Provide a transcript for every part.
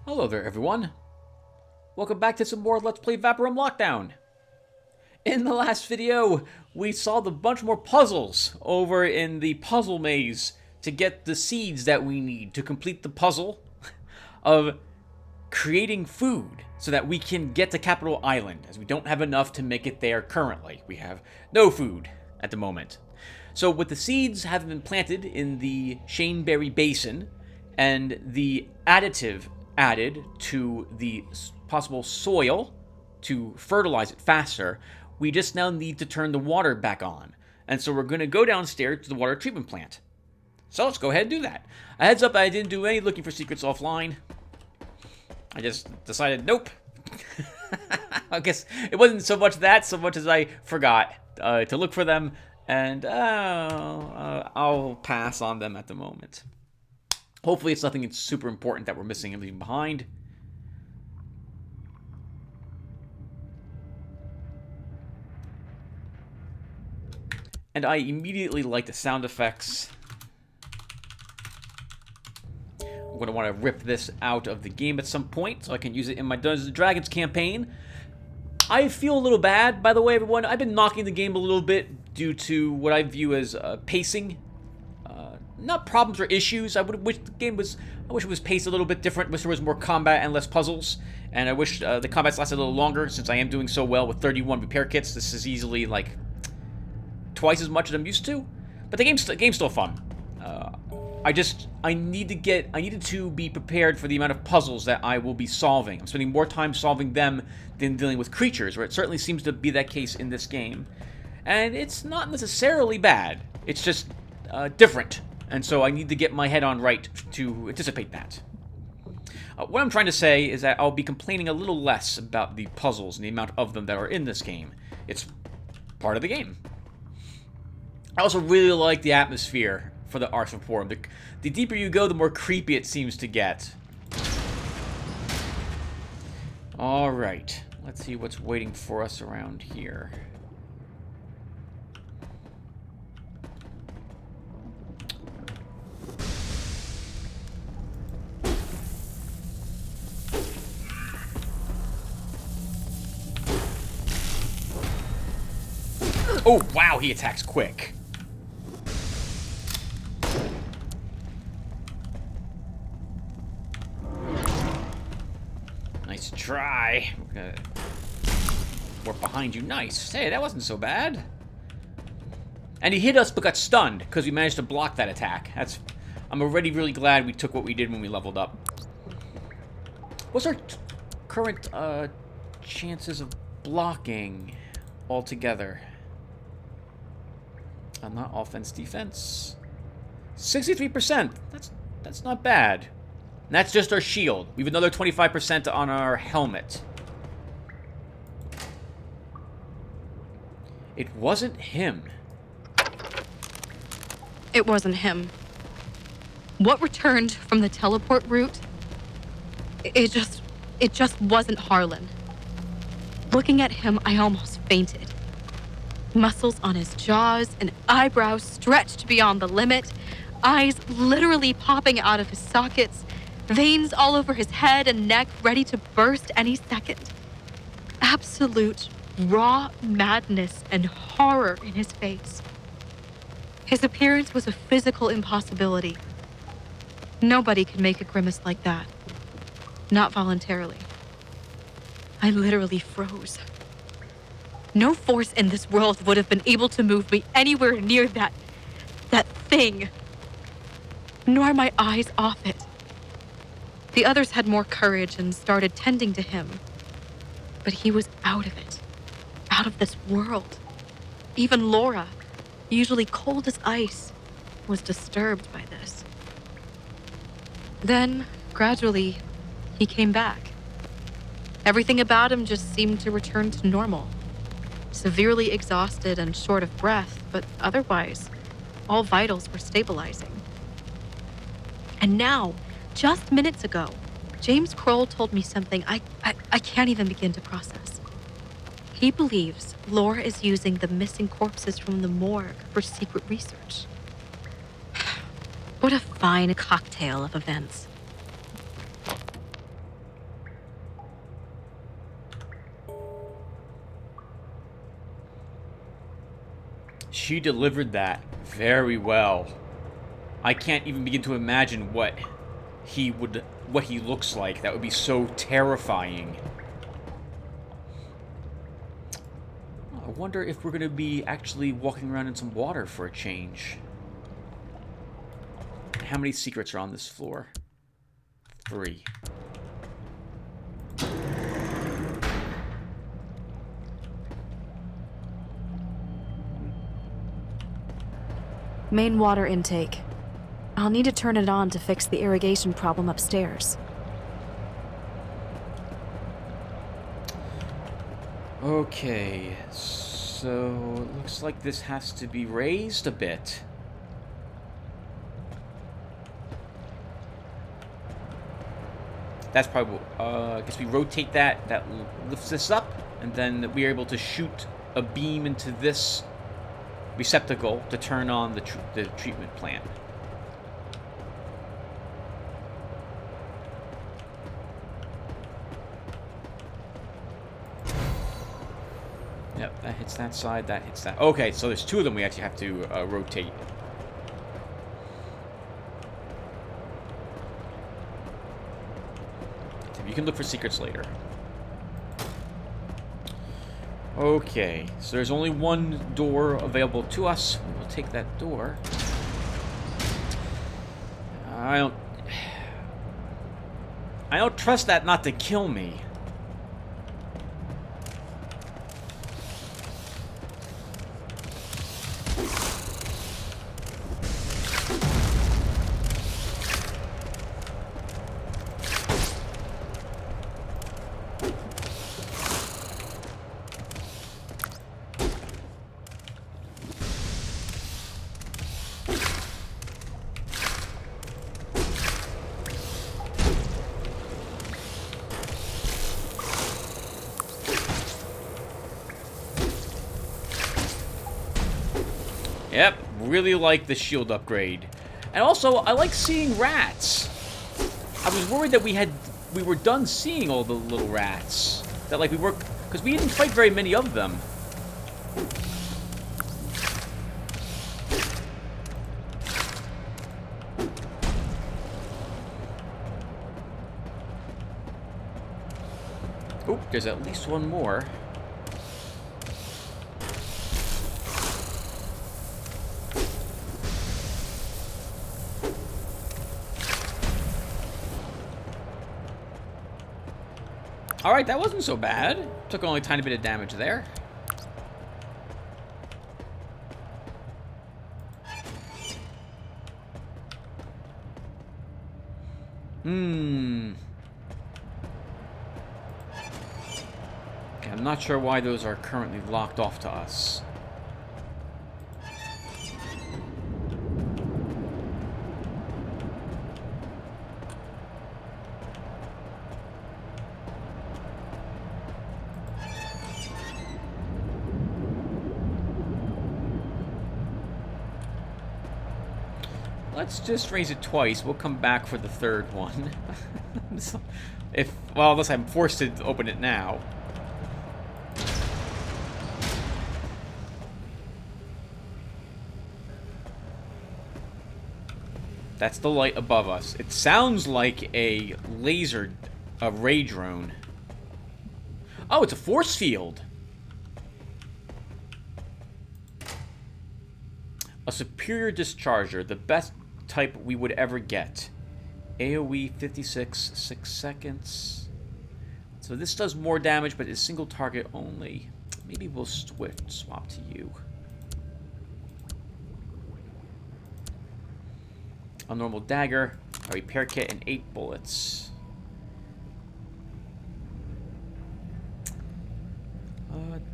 Hello there, everyone. Welcome back to some more Let's Play Vaporum Lockdown. In the last video, we solved a bunch more puzzles over in the puzzle maze to get the seeds that we need to complete the puzzle of creating food so that we can get to Capital Island, as we don't have enough to make it there currently. We have no food at the moment. So with the seeds having been planted in the Shaneberry Basin and the additive added to the possible soil to fertilize it faster, we just now need to turn the water back on. And so we're going to go downstairs to the water treatment plant. So let's go ahead and do that. A heads up, I didn't do any looking for secrets offline. I just decided, nope. I guess it wasn't so much that, so much as I forgot to look for them, and I'll pass on them at the moment. Hopefully it's nothing super important that we're missing and leaving behind. And I immediately like the sound effects. I'm going to want to rip this out of the game at some point so I can use it in my Dungeons & Dragons campaign. I feel a little bad, by the way, everyone. I've been knocking the game a little bit due to what I view as pacing. Not problems or issues. I wish it was paced a little bit different. Wish there was more combat and less puzzles. And I wish the combats lasted a little longer, since I am doing so well with 31 repair kits. This is easily like twice as much as I'm used to. But the game's still fun. I needed to be prepared for the amount of puzzles that I will be solving. I'm spending more time solving them than dealing with creatures, or it certainly seems to be that case in this game. And it's not necessarily bad. It's just different. And so I need to get my head on right to anticipate that. What I'm trying to say is that I'll be complaining a little less about the puzzles and the amount of them that are in this game. It's part of the game. I also really like the atmosphere for the Arx Vaporum. The deeper you go, the more creepy it seems to get. Alright, let's see what's waiting for us around here. Oh, wow, he attacks quick. Nice try. We're gonna work behind you. Nice. Hey, that wasn't so bad. And he hit us but got stunned because we managed to block that attack. I'm already really glad we took what we did when we leveled up. What's our current chances of blocking altogether? Not offense, defense. 63%. That's not bad. And that's just our shield. We have another 25% on our helmet. It wasn't him. It wasn't him. What returned from the teleport route? It just wasn't Harlan. Looking at him, I almost fainted. Muscles on his jaws and eyebrows stretched beyond the limit, eyes literally popping out of his sockets, veins all over his head and neck ready to burst any second. Absolute raw madness and horror in his face. His appearance was a physical impossibility. Nobody could make a grimace like that. Not voluntarily. I literally froze. No force in this world would have been able to move me anywhere near that thing. Nor my eyes off it. The others had more courage and started tending to him. But he was out of it. Out of this world. Even Laura, usually cold as ice, was disturbed by this. Then, gradually, he came back. Everything about him just seemed to return to normal. Severely exhausted and short of breath, but otherwise, all vitals were stabilizing. And now, just minutes ago, James Kroll told me something I can't even begin to process. He believes Laura is using the missing corpses from the morgue for secret research. What a fine cocktail of events. She delivered that very well. I can't even begin to imagine what he looks like. That would be so terrifying. I wonder if we're going to be actually walking around in some water for a change. How many secrets are on this floor? 3. Main water intake. I'll need to turn it on to fix the irrigation problem upstairs. Okay, so it looks like this has to be raised a bit. That's probably, I guess we rotate that, that lifts this up, and then we're able to shoot a beam into this receptacle to turn on the treatment plant. Yep, that hits that side, that hits that. Okay, so there's 2 of them we actually have to rotate. You can look for secrets later. Okay, so there's only 1 door available to us. We'll take that door. I don't trust that not to kill me. Yep, really like the shield upgrade. And also, I like seeing rats. I was worried that we were done seeing all the little rats. That like we were, because we didn't fight very many of them. Oop, there's at least 1 more. Alright, that wasn't so bad. Took only a tiny bit of damage there. Okay, I'm not sure why those are currently locked off to us. Let's just raise it twice. We'll come back for the 3rd one. Well, unless I'm forced to open it now. That's the light above us. It sounds like a ray drone. Oh, it's a force field. A superior discharger, the best type we would ever get. AoE 56, 6 seconds. So this does more damage, but is single target only. Maybe we'll swap to you. A normal dagger, a repair kit, and 8 bullets.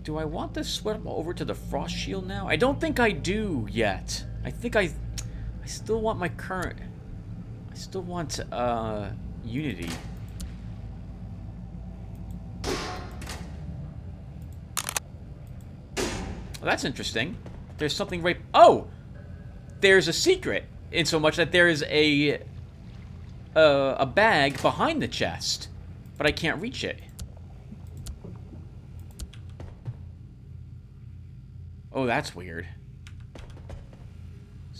Do I want to switch over to the frost shield now? I don't think I do yet. I think I still want my current. I still want Unity. Well, that's interesting. There's something right. Oh, there's a secret. In so much that there is a bag behind the chest, but I can't reach it. Oh, that's weird.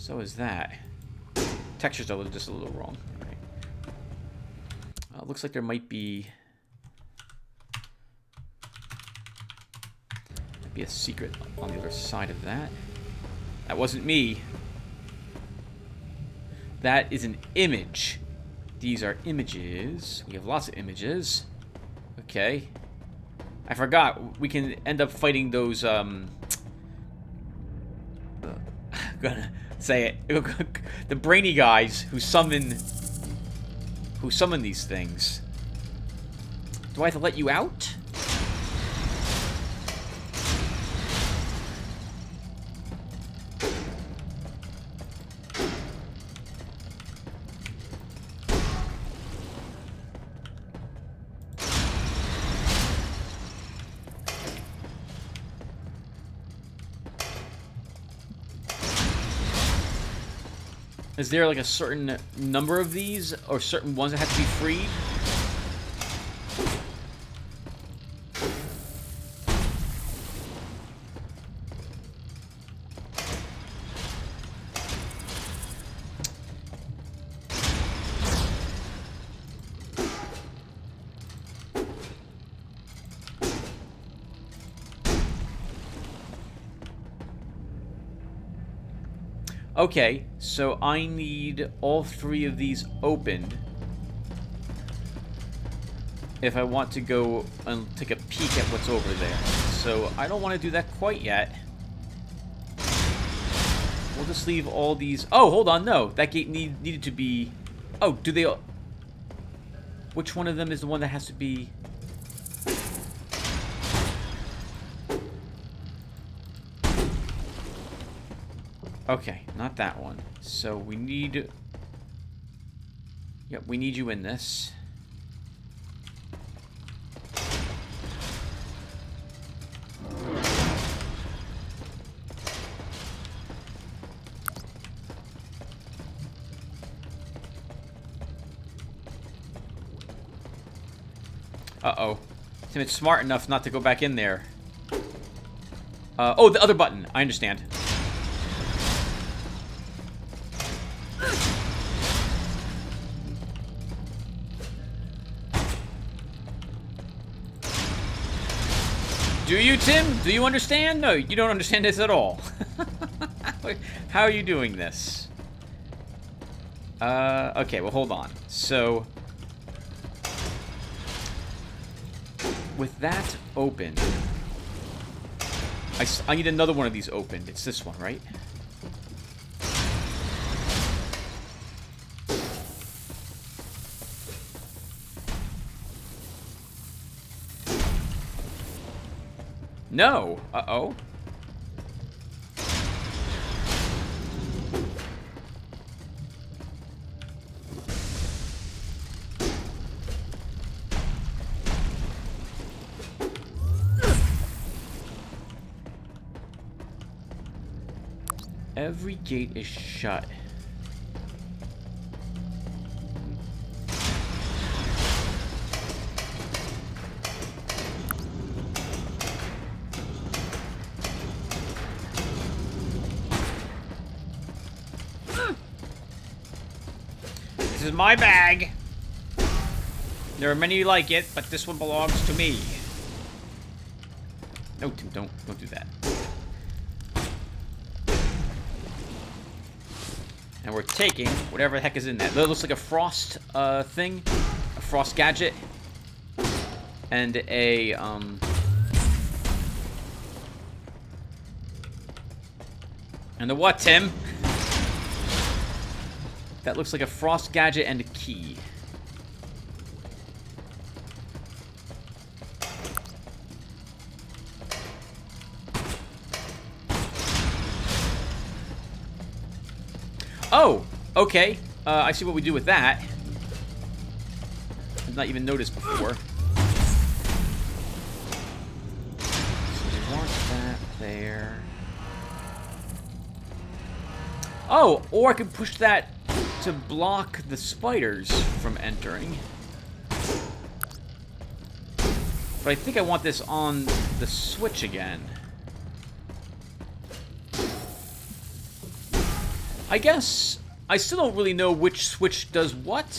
So is that. Textures are just a little wrong. All right. Looks like there might be a secret on the other side of that. That wasn't me. That is an image. These are images. We have lots of images. Okay. I forgot. We can end up fighting those, I'm gonna say it. The brainy guys who summon these things. Do I have to let you out? Is there like a certain number of these, or certain ones that have to be freed? Okay, so I need all 3 of these opened if I want to go and take a peek at what's over there. So I don't want to do that quite yet. We'll just leave all these... Oh, hold on, no. That gate needed to be... Oh, do they... Which one of them is the one that has to be... Okay, not that one. So we need... Yep, we need you in this. Uh-oh. Tim, it's smart enough not to go back in there. Oh, the other button. I understand. Do you, Tim? Do you understand? No, you don't understand this at all. How are you doing this? Okay, well, hold on. So, with that open, I need another one of these opened. It's this one, right? No. Uh-oh. Every gate is shut. This is my bag. There are many like it, but this one belongs to me. No, Tim, don't do that. And we're taking whatever the heck is in that. That looks like a frost thing, a frost gadget, and a and a what, Tim? That looks like a frost gadget and a key. Oh, okay. I see what we do with that. I've not even noticed before. So we want that there. Oh, or I could push that to block the spiders from entering. But I think I want this on the switch again. I guess I still don't really know which switch does what.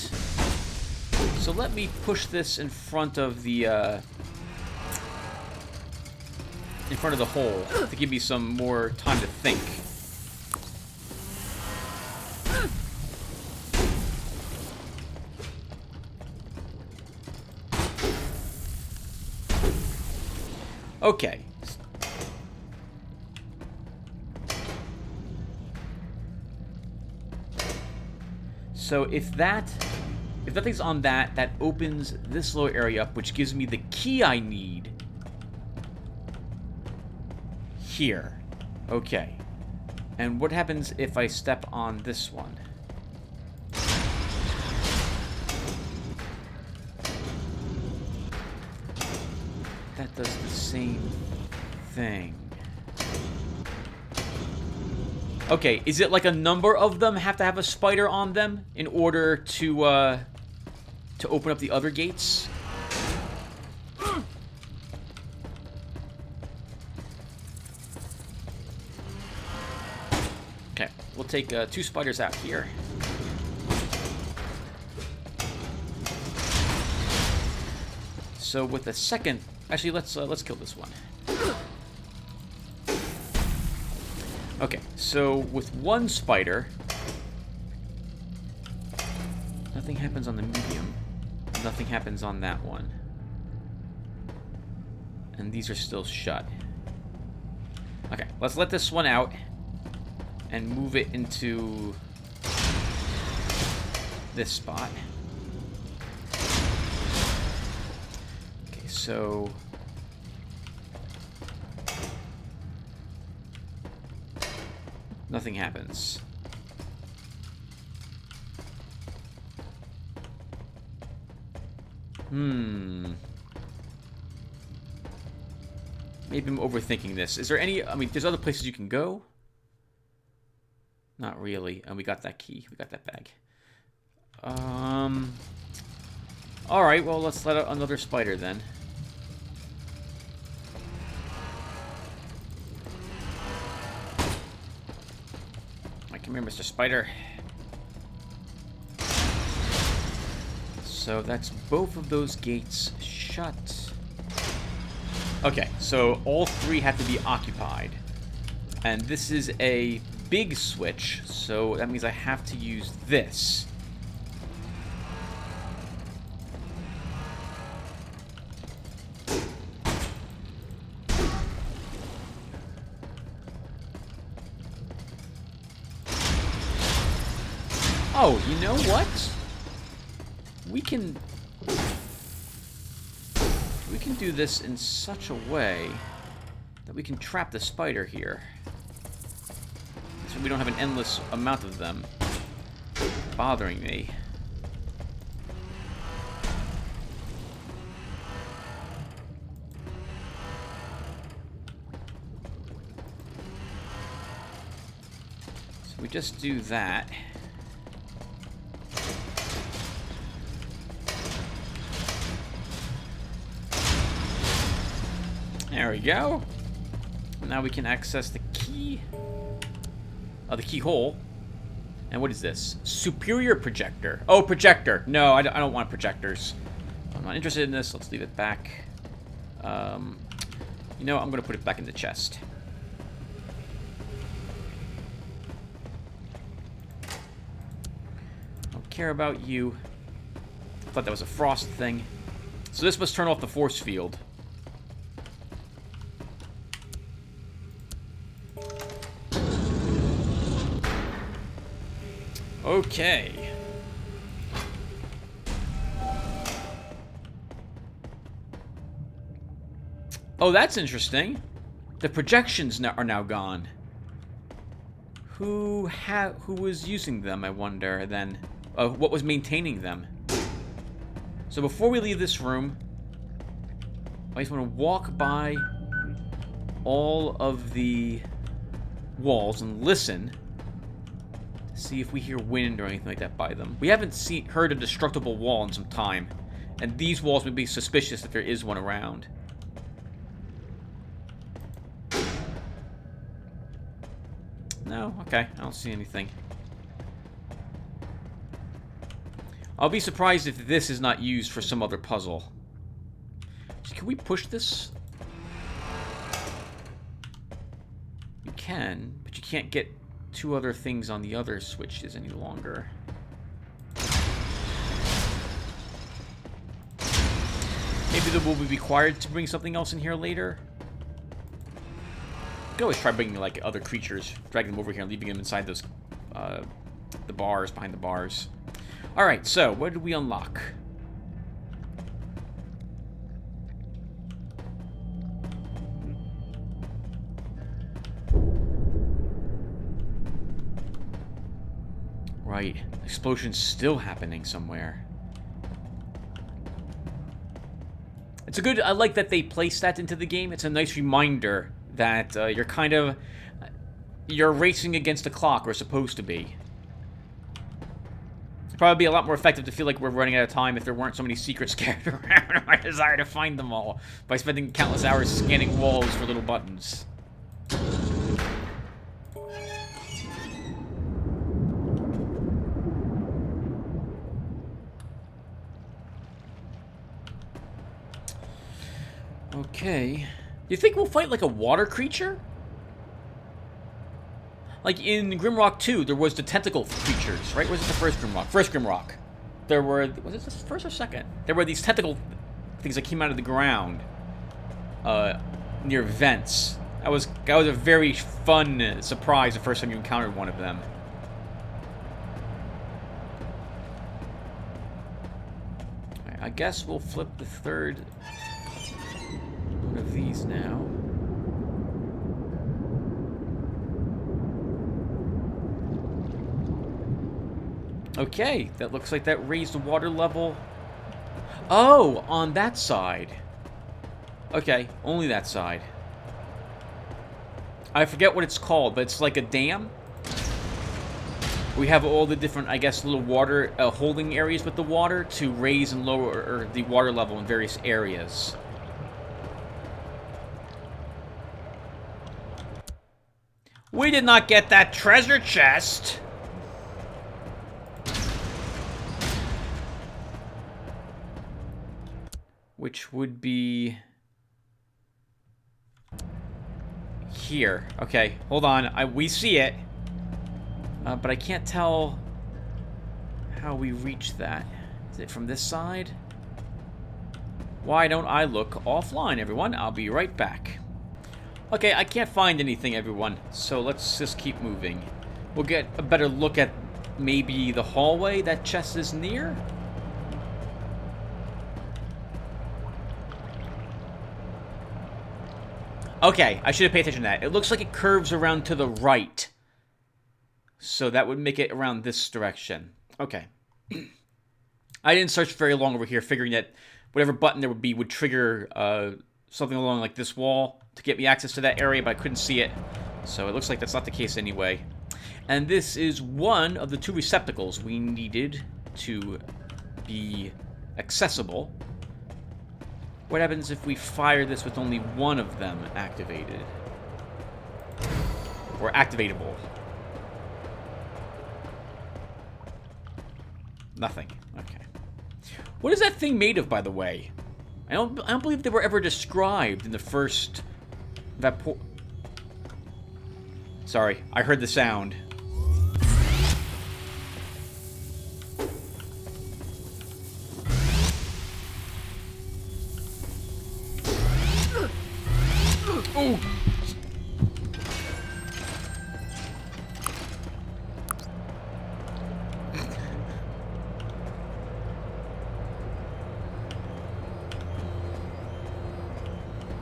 So let me push this in front of the hole to give me some more time to think. Okay. So if that thing's on that opens this little area up, which gives me the key I need here. Okay. And what happens if I step on this one? That does the same thing. Okay, is it like a number of them have to have a spider on them in order to open up the other gates? Okay, we'll take 2 spiders out here. So with the second, actually let's kill this one. Okay, so with 1 spider, nothing happens on the medium. Nothing happens on that one. And these are still shut. Okay, let's let this one out and move it into this spot. Okay, so nothing happens. Maybe I'm overthinking this. Is there any... I mean, there's other places you can go. Not really. And we got that key. We got that bag. Alright, well, let's let out another spider then. Come here, Mr. Spider. So that's both of those gates shut. Okay, so all 3 have to be occupied. And this is a big switch, so that means I have to use this. Oh, you know what? We can do this in such a way that we can trap the spider here. So we don't have an endless amount of them bothering me. So we just do that. There we go. Now we can access the key. The keyhole. And what is this? Superior projector. Oh, projector. No, I don't want projectors. I'm not interested in this. Let's leave it back. You know, I'm going to put it back in the chest. Don't care about you. I thought that was a frost thing. So this must turn off the force field. Okay. Oh, that's interesting. The projections are now gone. Who was using them, I wonder, then? What was maintaining them? So before we leave this room, I just want to walk by all of the walls and listen. See if we hear wind or anything like that by them. We haven't heard a destructible wall in some time. And these walls would be suspicious if there is one around. No? Okay, I don't see anything. I'll be surprised if this is not used for some other puzzle. So can we push this? You can, but you can't get two other things on the other switches any longer. Maybe they will be required to bring something else in here later. You can always try bringing, like, other creatures, dragging them over here and leaving them inside those, the bars, behind the bars. Alright, so, what did we unlock? Right, explosion's still happening somewhere. It's a good, I like that they placed that into the game. It's a nice reminder that you're kind of, you're racing against the clock, or supposed to be. It'd probably be a lot more effective to feel like we're running out of time if there weren't so many secrets scattered around, and my desire to find them all by spending countless hours scanning walls for little buttons. Okay. You think we'll fight like a water creature? Like in Grimrock 2, there was the tentacle creatures, right? Was it the first Grimrock? First Grimrock. There were... Was it the first or second? There were these tentacle things that came out of the ground. Near vents. That was a very fun surprise the first time you encountered one of them. Right, I guess we'll flip the third... one of these now. Okay, that looks like that raised the water level. Oh, on that side. Okay, only that side. I forget what it's called, but it's like a dam. We have all the different, I guess, little water holding areas with the water to raise and lower the water level in various areas. We did not get that treasure chest. Which would be... here. Okay, hold on. We see it. But I can't tell how we reach that. Is it from this side? Why don't I look offline, everyone? I'll be right back. Okay, I can't find anything, everyone, so let's just keep moving. We'll get a better look at maybe the hallway that chest is near. Okay, I should have paid attention to that. It looks like it curves around to the right. So that would make it around this direction. Okay. I didn't search very long over here, figuring that whatever button there would be would trigger something along like this wall to get me access to that area, but I couldn't see it. So it looks like that's not the case anyway. And this is one of the two receptacles we needed to be accessible. What happens if we fire this with only one of them activated? Or activatable? Nothing. Okay. What is that thing made of, by the way? I don't believe they were ever described in the first Sorry, I heard the sound. Oh.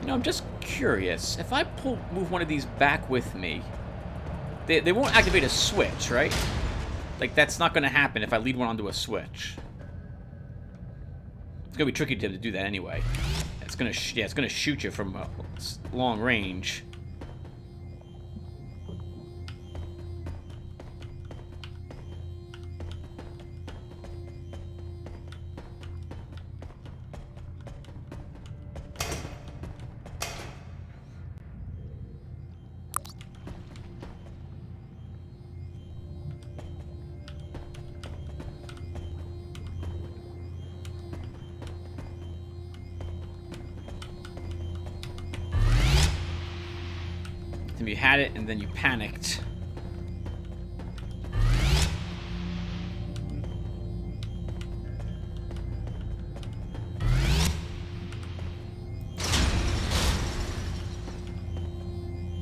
You know, I'm just curious. If I move one of these back with me, they won't activate a switch, right? Like, that's not going to happen if I lead one onto a switch. It's going to be tricky to do that anyway. It's going to, it's going to shoot you from long range. you had it and then you panicked.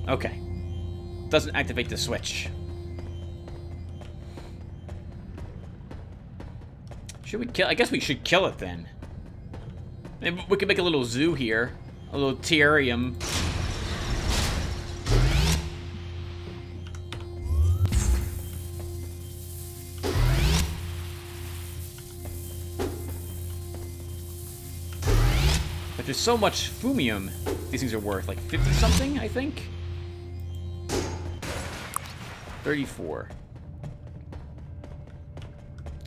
Okay. Doesn't activate the switch. Should we kill? I guess we should kill it then. Maybe we could make a little zoo here. A little terrarium. But there's so much fumium these things are worth. Like 50 something, I think? 34.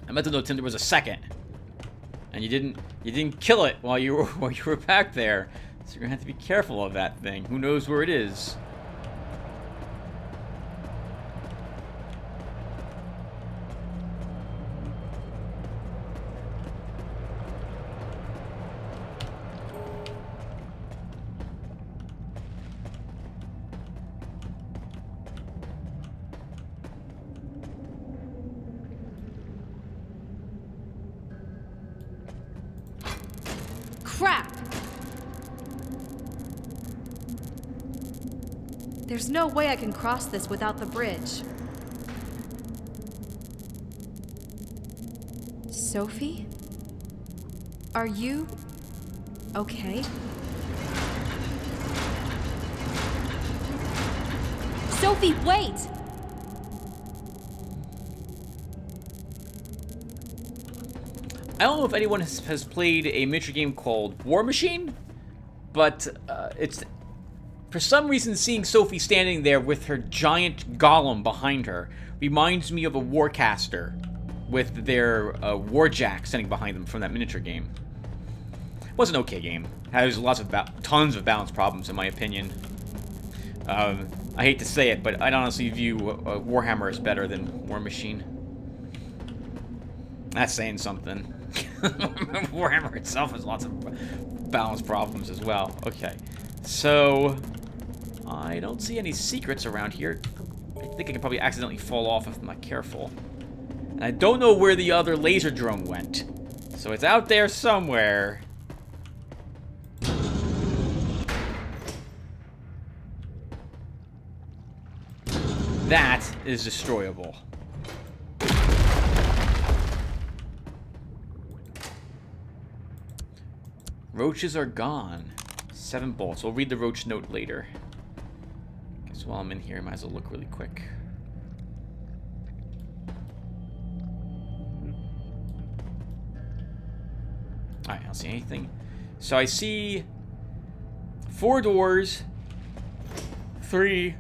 I meant to know, Tim, there was a second. And you didn't kill it while you were back there. So you're gonna have to be careful of that thing. Who knows where it is? Crap! There's no way I can cross this without the bridge. Sophie? Are you okay? Sophie, wait! I don't know if anyone has played a miniature game called War Machine, but it's... For some reason, seeing Sophie standing there with her giant golem behind her reminds me of a Warcaster with their Warjack standing behind them from that miniature game. It was an okay game. Has tons of balance problems, in my opinion. I hate to say it, but I'd honestly view Warhammer as better than War Machine. That's saying something. Warhammer itself has lots of balance problems as well. Okay, so I don't see any secrets around here. I think I can probably accidentally fall off if I'm not careful. And I don't know where the other laser drone went. So it's out there somewhere. That is destroyable. Roaches are gone. 7 bolts. We'll read the roach note later. Guess while I'm in here, I might as well look really quick. Alright, I don't see anything. So I see 4 doors, 3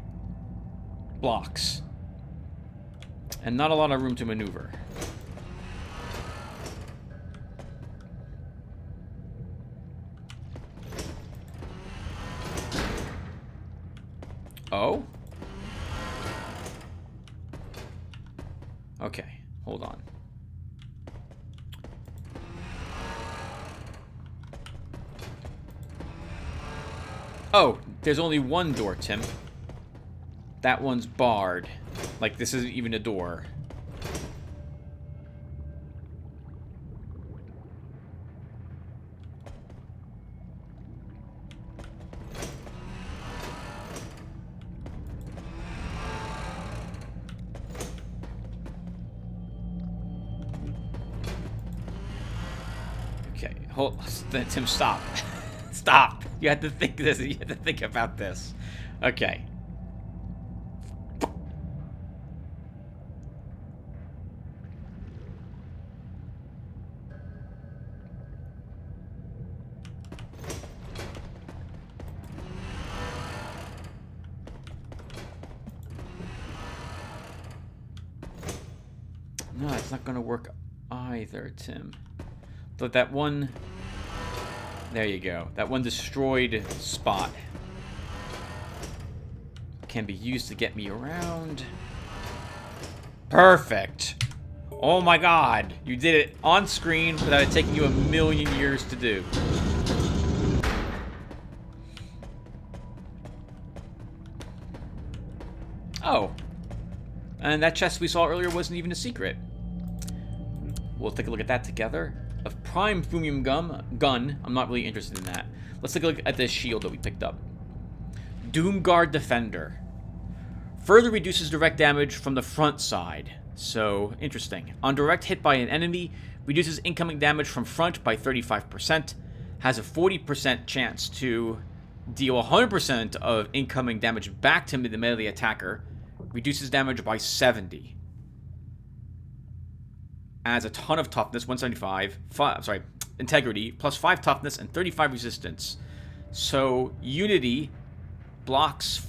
blocks, and not a lot of room to maneuver. Oh? Okay, hold on. Oh, there's only one door, Tim. That one's barred. Like, this isn't even a door. Okay, hold. Tim, stop. Stop. You have to think this. You have to think about this. Okay. No, it's not gonna work either, Tim. But that one... There you go. That one destroyed spot can be used to get me around. Perfect. Oh my god. You did it on screen without it taking you a million years to do. Oh. And that chest we saw earlier wasn't even a secret. We'll take a look at that together. A prime fumium gun. I'm not really interested in that. Let's take a look at this shield that we picked up. Doomguard Defender. Further reduces direct damage from the front side. So, interesting. On direct hit by an enemy, reduces incoming damage from front by 35%. Has a 40% chance to deal 100% of incoming damage back to the melee attacker. Reduces damage by 70. Adds a ton of toughness, 175. Integrity, plus 5 toughness and 35 resistance. So, Unity blocks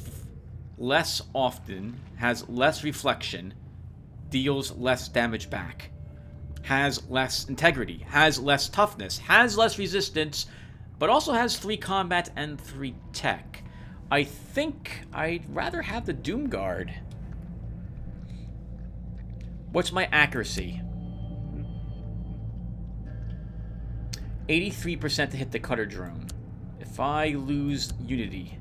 less often, has less reflection, deals less damage back, has less integrity, has less toughness, has less resistance, but also has 3 combat and 3 tech. I think I'd rather have the Doomguard. What's my accuracy? 83% to hit the cutter drone. If I lose Unity...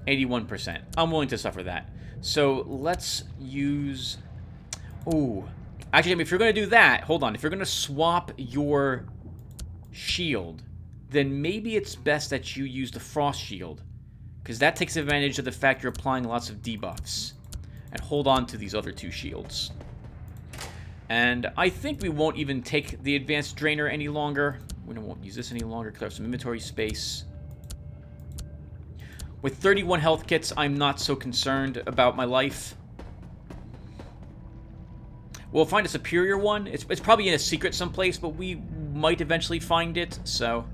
81%. I'm willing to suffer that. So let's use... Ooh. Actually, if you're going to do that, hold on. If you're going to swap your shield, then maybe it's best that you use the Frost Shield. Because that takes advantage of the fact you're applying lots of debuffs. And hold on to these other 2 shields. And I think we won't even take the Advanced Drainer any longer. We won't use this any longer because I have some inventory space. With 31 health kits, I'm not so concerned about my life. We'll find a superior one. It's probably in a secret someplace, but we might eventually find it, so...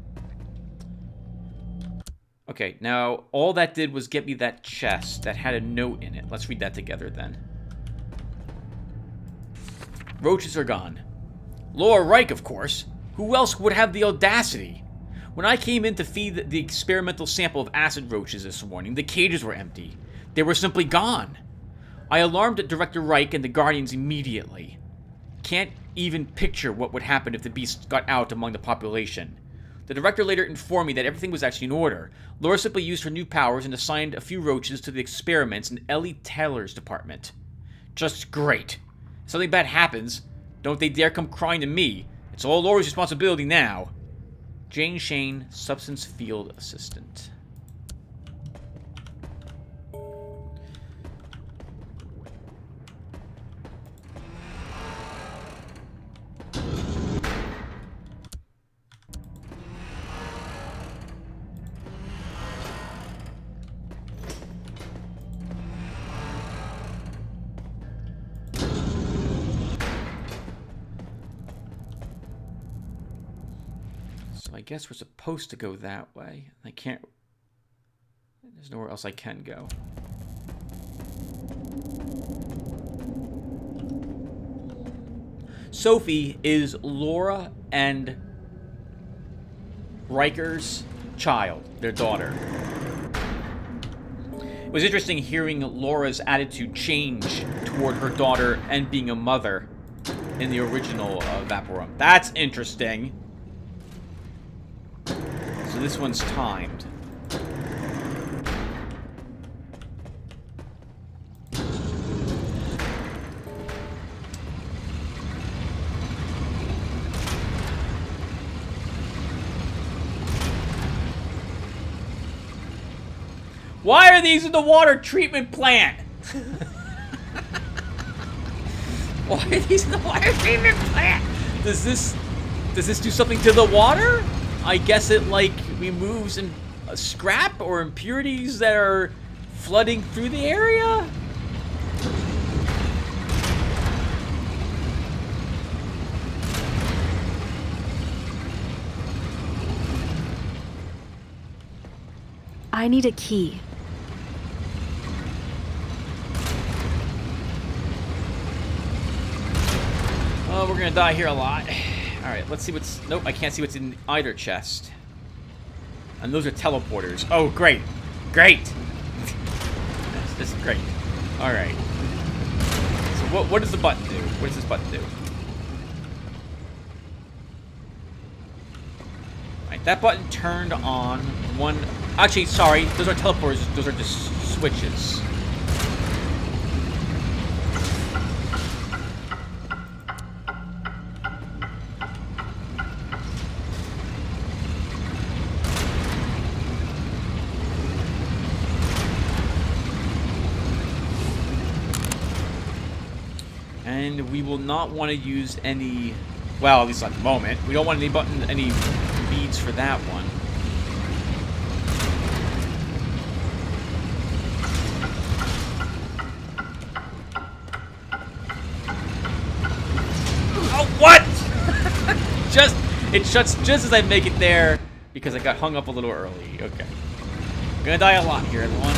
Okay, now, all that did was get me that chest that had a note in it. Let's read that together, then. Roaches are gone. Laura Reich, of course. Who else would have the audacity? When I came in to feed the experimental sample of acid roaches this morning, the cages were empty. They were simply gone. I alarmed Director Reich and the Guardians immediately. Can't even picture what would happen if the beasts got out among the population. The director later informed me that everything was actually in order. Laura simply used her new powers and assigned a few roaches to the experiments in Ellie Teller's department. Just great. If something bad happens, don't they dare come crying to me. It's all Laura's responsibility now. Jane Shane, Substance Field Assistant. I guess we're supposed to go that way. I can't... There's nowhere else I can go. Sophie is Laura and Riker's child, their daughter. It was interesting hearing Laura's attitude change toward her daughter and being a mother in the original Vaporum. That's interesting. So this one's timed. Why are these in the water treatment plant? Why are these in the water treatment plant? Does this do something to the water? I guess it, like, removes scrap or impurities that are flooding through the area? I need a key. Oh, we're gonna die here a lot. Alright, let's see what's... Nope, I can't see what's in either chest. And those are teleporters. Oh, great. Great! This is great. Alright. So what does the button do? What does this button do? That button turned on one... Actually, sorry. Those are teleporters. Those are just switches. And we will not want to use any... Well, at least at the moment. We don't want any beads for that one. Oh, what? It shuts just as I make it there because I got hung up a little early. Okay. I'm gonna die a lot here, everyone.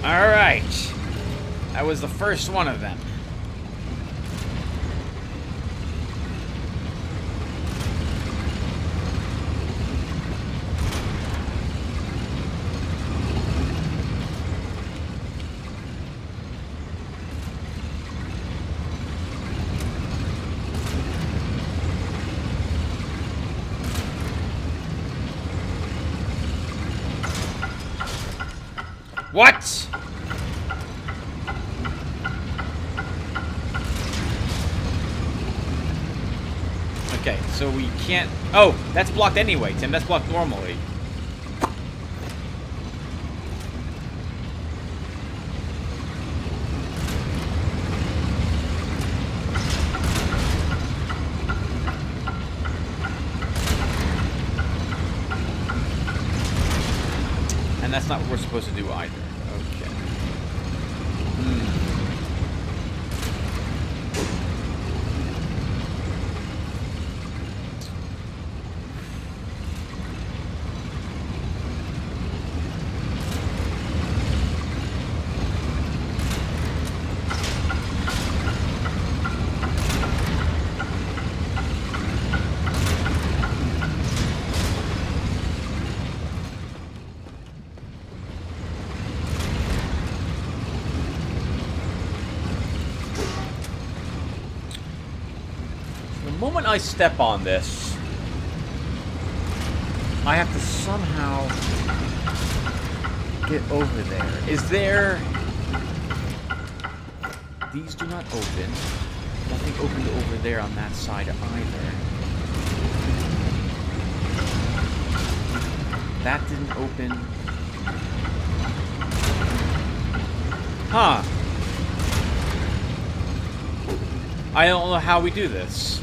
Alright. That was the first one of them. What? Okay, so we can't... Oh, that's blocked anyway, Tim. That's blocked normally. And that's not what we're supposed to do either. Okay. The moment I step on this, I have to somehow get over there. Is there... These do not open. Nothing opened over there on that side either. That didn't open. Huh. I don't know how we do this.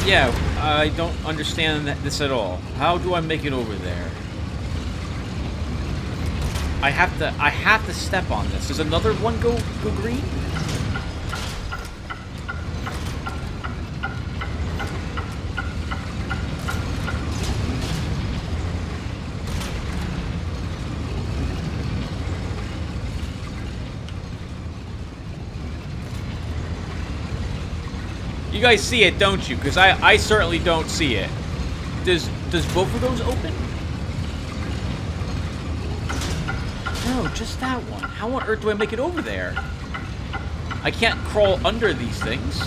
Yeah, I don't understand this at all. How do I make it over there? I have to step on this. Does another one go green? You guys see it, don't you? Because I certainly don't see it. Does both of those open? No, just that one. How on earth do I make it over there? I can't crawl under these things.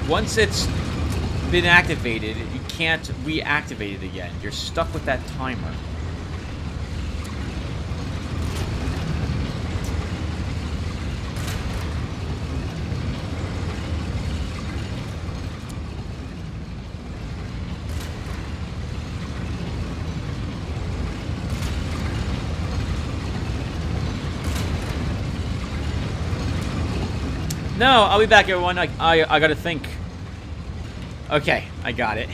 Once it's been activated, you can't reactivate it again. You're stuck with that timer. No, I'll be back, everyone. I gotta think. Okay, I got it.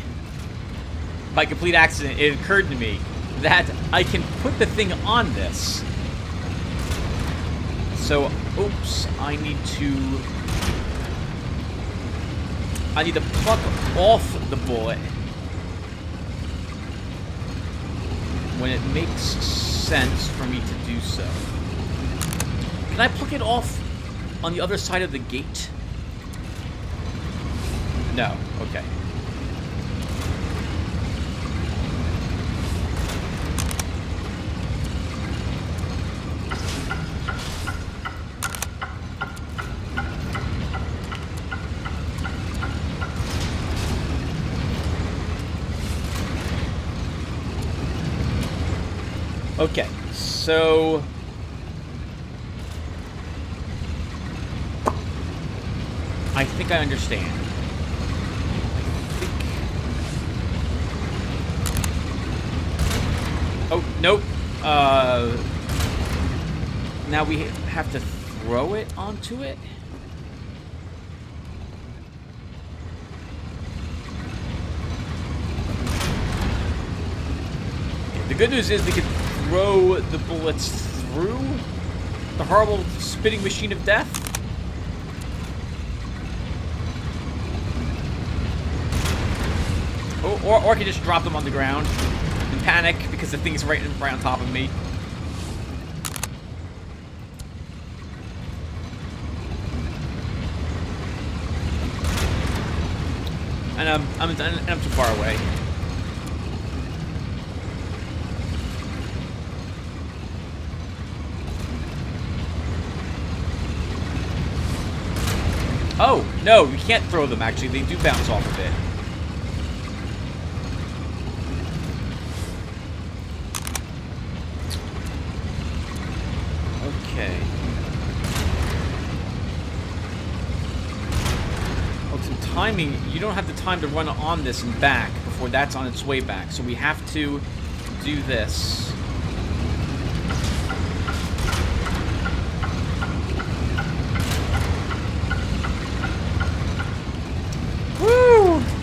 By complete accident, it occurred to me that I can put the thing on this. So, oops, I need to pluck off the bullet when it makes sense for me to do so. Can I pluck it off on the other side of the gate? No, okay. Okay, so I think I understand. Oh, nope. Now we have to throw it onto it? The good news is we can throw the bullets through the horrible spitting machine of death. Oh, or I can just drop them on the ground and panic because the thing's right on top of me. And I'm too far away. Oh, no, you can't throw them, actually. They do bounce off of it. Okay. Oh, some timing. You don't have the time to run on this and back before that's on its way back. So we have to do this.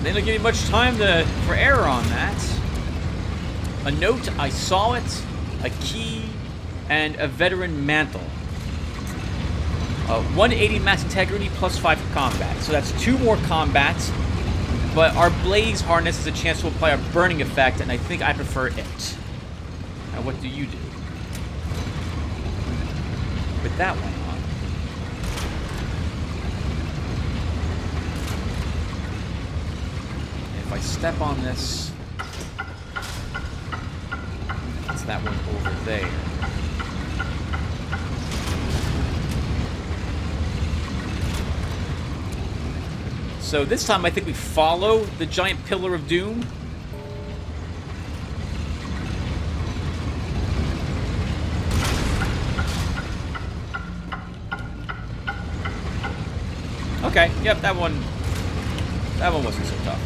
They don't give me much time for error on that. A note, I saw it, a key, and a veteran mantle. 180 mass integrity plus 5 for combat. So that's 2 more combat. But our blaze harness is a chance to apply a burning effect, and I think I prefer it. Now, what do you do? With that one on. If I step on this, it's that one over there. So this time I think we follow the giant pillar of doom. Okay, yep, that one wasn't so tough.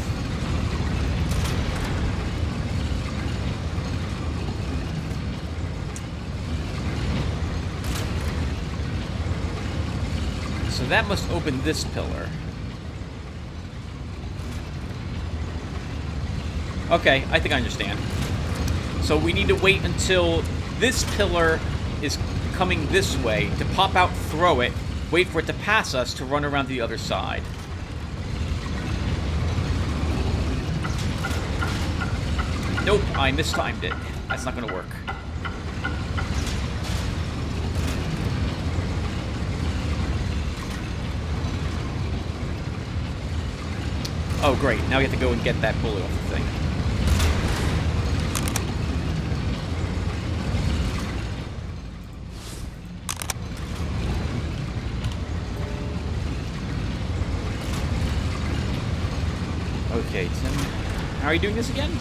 So that must open this pillar. Okay, I think I understand. So we need to wait until this pillar is coming this way to pop out, throw it, wait for it to pass us to run around to the other side. Nope, I mistimed it. That's not gonna work. Oh, great. Now we have to go and get that bullet off the thing. Okay, Tim. How are you doing this again?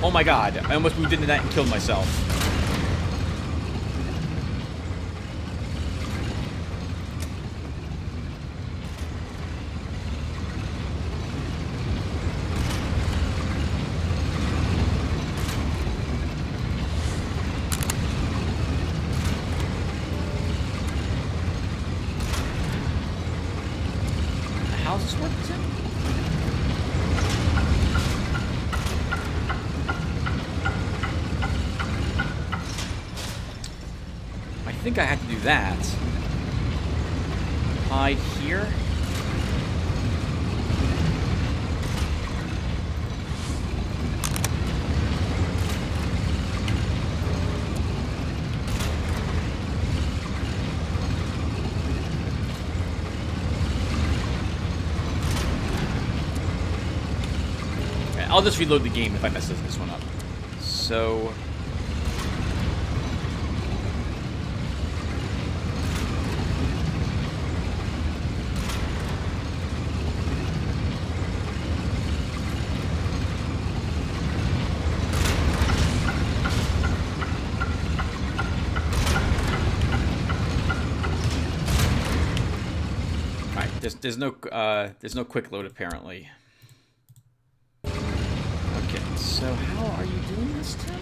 Oh my god, I almost moved into that and killed myself. Tim? I think I had to do that. Hide here. I'll just reload the game if I mess this one up. So... Alright, there's no quick load apparently. Okay, so how are you doing this, Tim?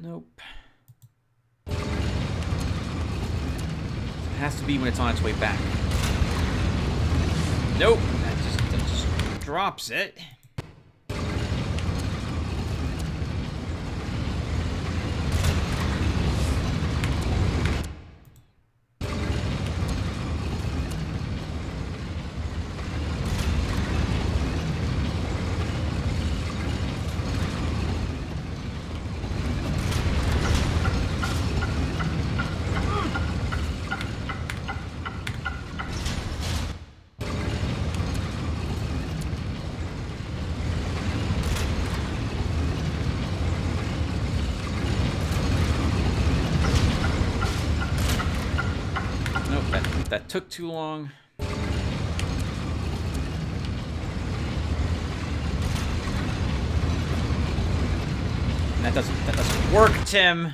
Nope. It has to be when it's on its way back. Nope, that just drops it. That took too long. And that doesn't work, Tim.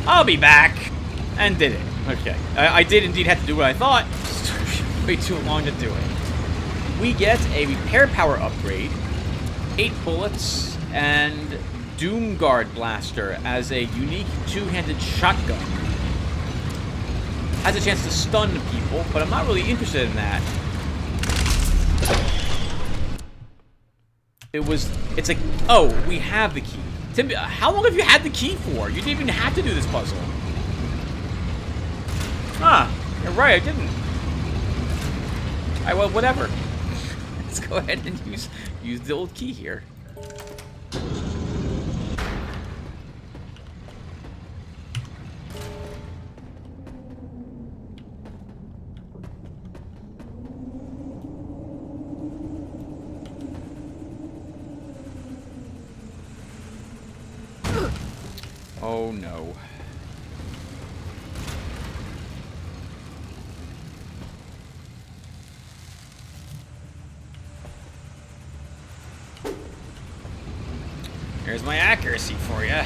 I'll be back. And did it. Okay. I did indeed have to do what I thought. Just took way too long to do it. We get a repair power upgrade, 8 bullets, and Doomguard Blaster as a unique two-handed shotgun. Has a chance to stun people, but I'm not really interested in that. It's like, oh, we have the key. Tim, how long have you had the key for? You didn't even have to do this puzzle. Huh, you're right, I didn't. Alright, well, whatever. Let's go ahead and use the old key here. Oh no. Here's my accuracy for you.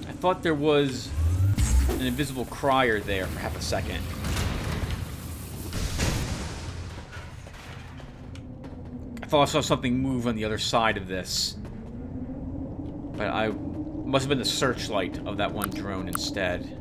I thought there was an invisible crier there for half a second. I thought I saw something move on the other side of this. But I must have been the searchlight of that one drone instead.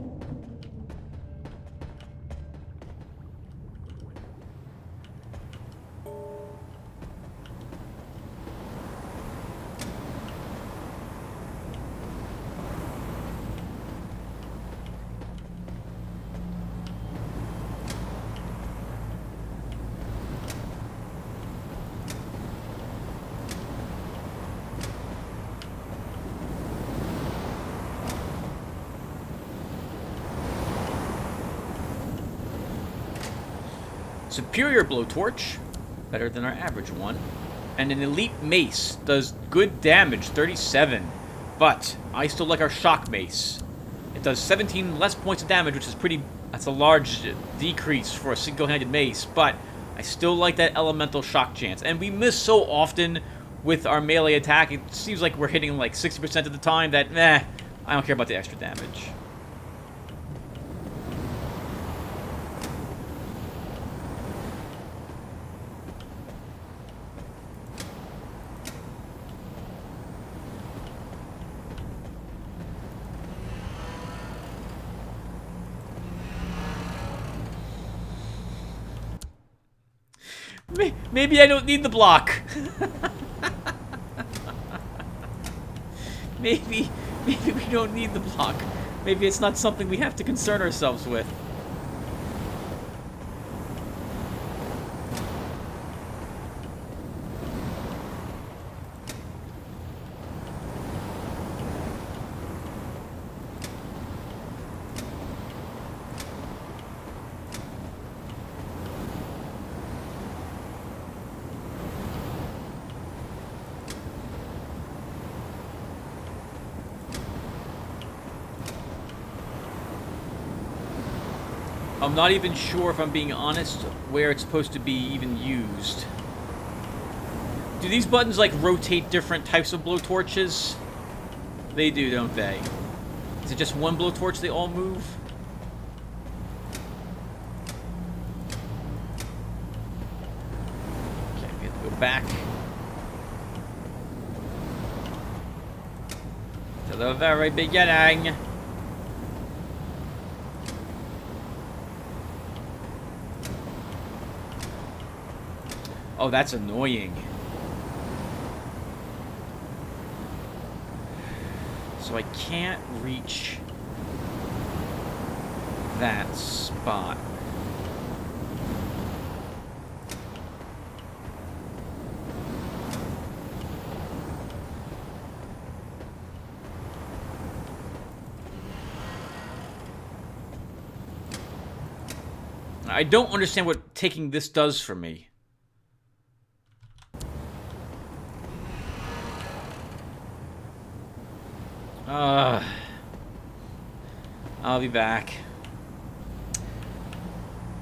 Superior blowtorch. Better than our average one. And an elite mace does good damage, 37. But I still like our shock mace. It does 17 less points of damage, which is pretty... That's a large decrease for a single-handed mace, but I still like that elemental shock chance. And we miss so often with our melee attack. It seems like we're hitting like 60% of the time that, I don't care about the extra damage. Maybe I don't need the block. Maybe we don't need the block. Maybe it's not something we have to concern ourselves with. I'm not even sure, if I'm being honest, where it's supposed to be even used. Do these buttons, like, rotate different types of blowtorches? They do, don't they? Is it just one blowtorch they all move? Okay, we have to go back. To the very beginning. Oh, that's annoying. So I can't reach that spot. I don't understand what taking this does for me. I'll be back.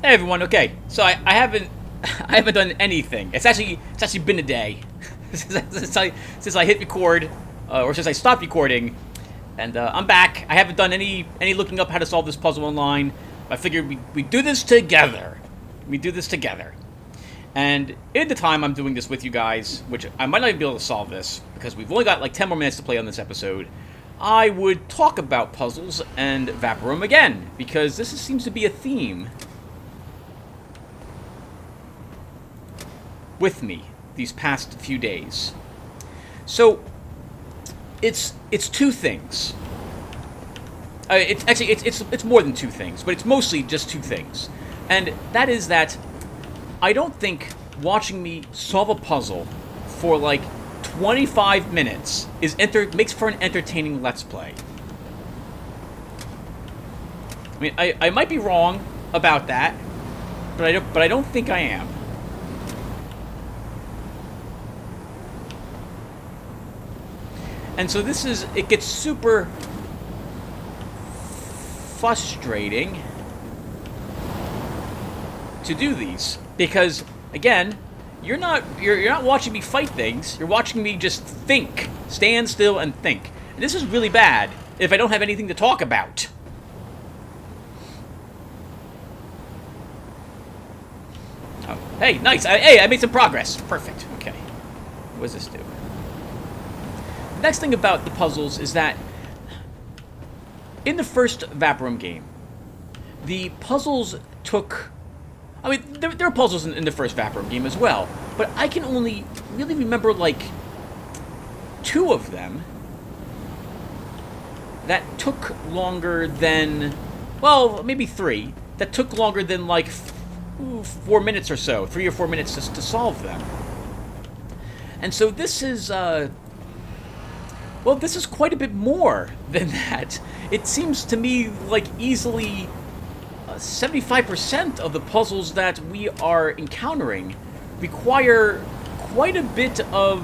Hey everyone, okay. So I haven't done anything. It's actually been a day since I hit record, or since I stopped recording, and I'm back. I haven't done any looking up how to solve this puzzle online. I figured we do this together. We do this together. And in the time I'm doing this with you guys, which I might not even be able to solve this because we've only got like 10 more minutes to play on this episode, I would talk about puzzles and Vaporum again, because this seems to be a theme with me these past few days. So, it's two things. It's more than two things, but it's mostly just two things. And that is that I don't think watching me solve a puzzle for like 25 minutes makes for an entertaining Let's Play. I mean, I might be wrong about that, but I don't think I am. And so it gets super frustrating to do these because, again, you're not watching me fight things. You're watching me just think, stand still and think. And this is really bad if I don't have anything to talk about. Oh, hey, nice. I made some progress. Perfect. Okay. What does this do? The next thing about the puzzles is that in the first Vaporum game, the puzzles took... I mean, there are puzzles in the first Vaporum game as well, but I can only really remember, like, 2 of them that took longer than... Well, maybe 3. That took longer than, like, 4 minutes or so. 3 or 4 minutes to solve them. And so this is, well, this is quite a bit more than that. It seems to me like easily 75% of the puzzles that we are encountering require quite a bit of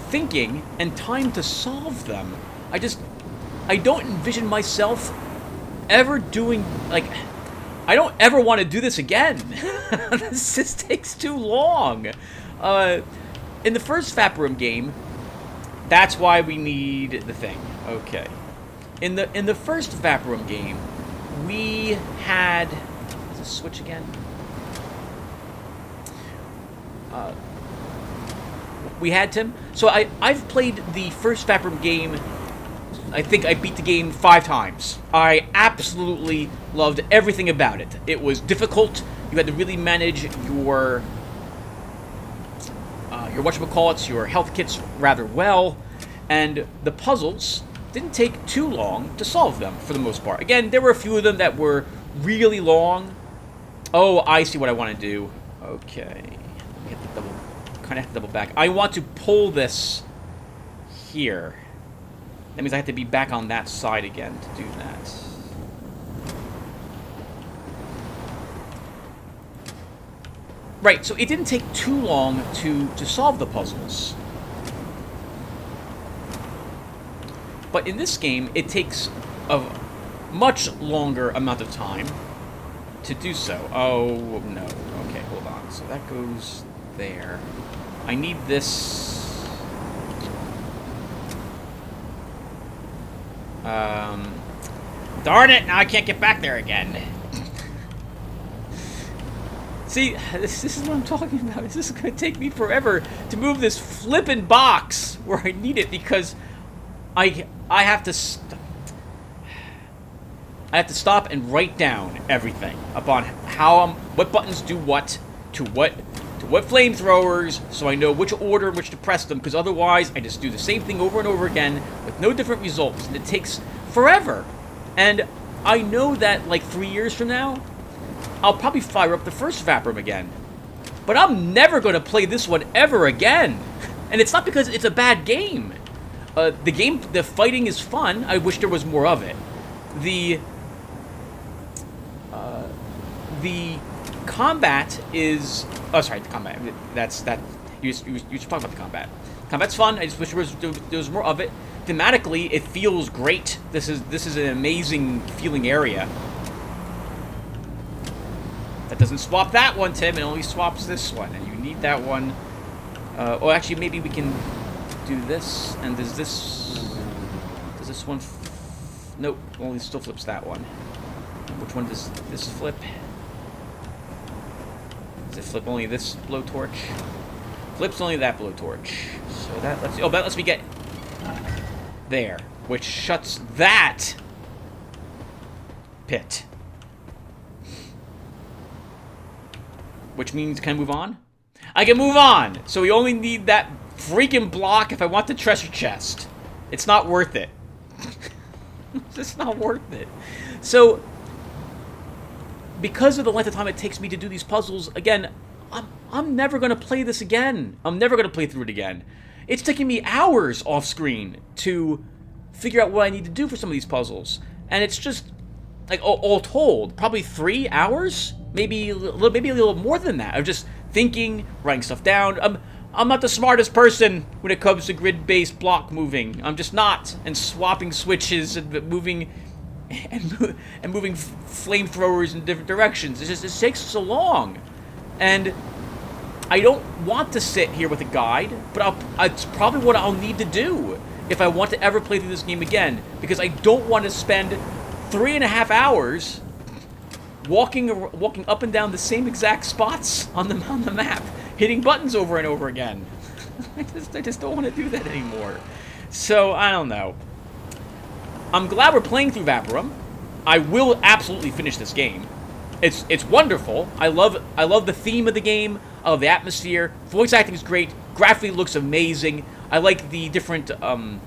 thinking and time to solve them. I don't envision myself ever doing, like, I don't ever want to do this again. This just takes too long. In the first Vaporum game, that's why we need the thing. Okay. In the first Vaporum game, we had... Is this switch again? We had Tim. So I've played the first Vaporum game. I think I beat the game 5 times. I absolutely loved everything about it. It was difficult. You had to really manage your whatchamacallits, your health kits rather well, and the puzzles didn't take too long to solve them for the most part. Again, there were a few of them that were really long. Oh, I see what I want to do. Okay, we have to kind of have to double back. I want to pull this here. That means I have to be back on that side again to do that. Right, so it didn't take too long to solve the puzzles. But in this game, it takes a much longer amount of time to do so. Oh, no. Okay, hold on. So that goes there. I need this... Darn it! Now I can't get back there again. See, this is what I'm talking about. This is going to take me forever to move this flippin' box where I need it because I have to stop and write down everything upon what buttons do what to what flamethrowers, so I know which order in which to press them, because otherwise I just do the same thing over and over again with no different results, and it takes forever. And I know that like 3 years from now, I'll probably fire up the first Vaporum again. But I'm never going to play this one ever again. And it's not because it's a bad game. The fighting is fun. I wish there was more of it. The combat is... Oh, sorry, the combat. You should talk about the combat. Combat's fun. I just wish there was more of it. Thematically, it feels great. This is an amazing feeling area. That doesn't swap that one, Tim. It only swaps this one, and you need that one. Oh, actually, maybe we can do this. And does this one? Nope. Only still flips that one. Which one does this flip? Does it flip only this blowtorch? Flips only that blowtorch. So that lets me get there, which shuts that pit. Which means, can I move on? I can move on! So we only need that freaking block if I want the treasure chest. It's not worth it. It's just not worth it. So, because of the length of time it takes me to do these puzzles, again, I'm never going to play this again. I'm never going to play through it again. It's taking me hours off screen to figure out what I need to do for some of these puzzles. And it's just, like, all told, probably 3 hours? Maybe a little more than that. I'm just thinking, writing stuff down. I'm not the smartest person when it comes to grid-based block moving. I'm just not. And swapping switches and moving flamethrowers in different directions. It takes so long. And I don't want to sit here with a guide, but it's probably what I'll need to do if I want to ever play through this game again, because I don't want to spend 3.5 hours walking up and down the same exact spots on the map, hitting buttons over and over again. I just don't want to do that anymore. So, I don't know. I'm glad we're playing through Vaporum. I will absolutely finish this game. It's wonderful. I love the theme of the game. I love the atmosphere. Voice acting is great. Graphically looks amazing. I like the different the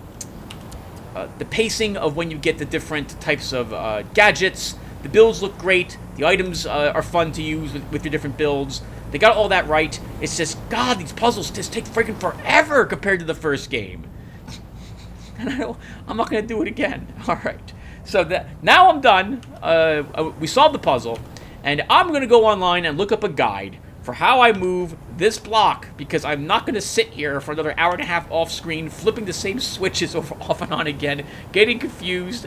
pacing of when you get the different types of gadgets. The builds look great. The items are fun to use with your different builds. They got all that right. It's just, God, these puzzles just take freaking forever compared to the first game. And I'm not going to do it again. All right. So now I'm done. We solved the puzzle. And I'm going to go online and look up a guide for how I move this block, because I'm not going to sit here for another hour and a half off screen, flipping the same switches over off and on again, getting confused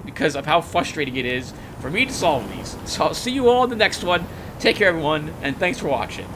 because of how frustrating it is for me to solve these. So I'll see you all in the next one. Take care, everyone, and thanks for watching.